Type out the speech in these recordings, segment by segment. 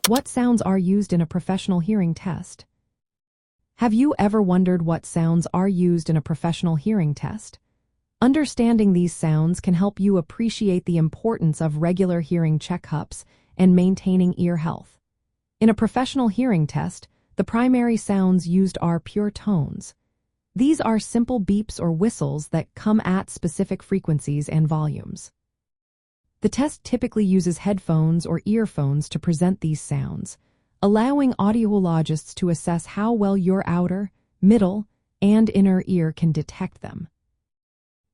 What sounds are used in a professional hearing test? Have you ever wondered what sounds are used in a professional hearing test? Understanding these sounds can help you appreciate the importance of regular hearing checkups and maintaining ear health. In a professional hearing test, the primary sounds used are pure tones. These are simple beeps or whistles that come at specific frequencies and volumes. The test typically uses headphones or earphones to present these sounds, allowing audiologists to assess how well your outer, middle, and inner ear can detect them.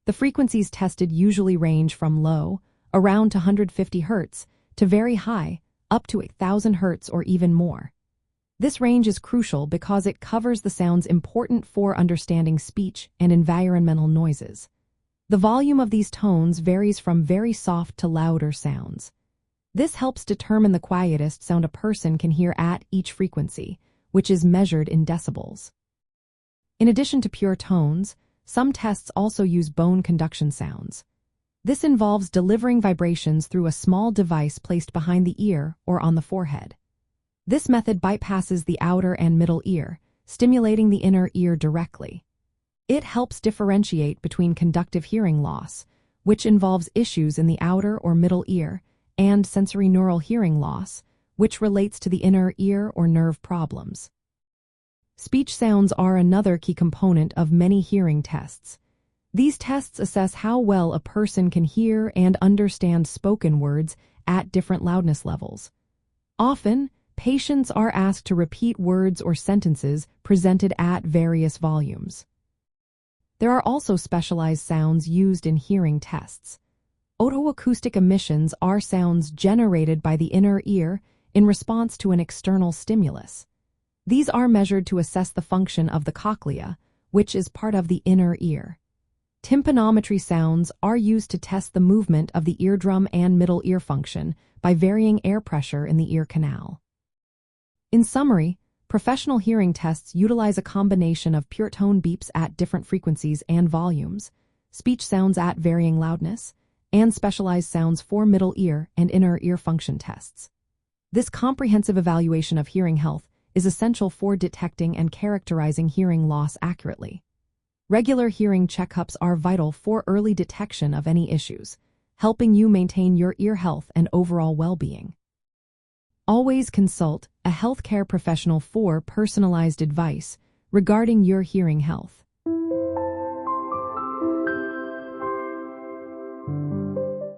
The frequencies tested usually range from low, around 150 Hz, to very high, up to 1,000 Hz or even more. This range is crucial because it covers the sounds important for understanding speech and environmental noises. The volume of these tones varies from very soft to louder sounds. This helps determine the quietest sound a person can hear at each frequency, which is measured in decibels. In addition to pure tones, some tests also use bone conduction sounds. This involves delivering vibrations through a small device placed behind the ear or on the forehead. This method bypasses the outer and middle ear, stimulating the inner ear directly. It helps differentiate between conductive hearing loss, which involves issues in the outer or middle ear, and sensorineural hearing loss, which relates to the inner ear or nerve problems. Speech sounds are another key component of many hearing tests. These tests assess how well a person can hear and understand spoken words at different loudness levels. Often, patients are asked to repeat words or sentences presented at various volumes. There are also specialized sounds used in hearing tests. Otoacoustic emissions are sounds generated by the inner ear in response to an external stimulus. These are measured to assess the function of the cochlea, which is part of the inner ear. Tympanometry sounds are used to test the movement of the eardrum and middle ear function by varying air pressure in the ear canal. In summary, professional hearing tests utilize a combination of pure tone beeps at different frequencies and volumes, speech sounds at varying loudness, and specialized sounds for middle ear and inner ear function tests. This comprehensive evaluation of hearing health is essential for detecting and characterizing hearing loss accurately. Regular hearing checkups are vital for early detection of any issues, helping you maintain your ear health and overall well-being. Always consult a healthcare professional for personalized advice regarding your hearing health.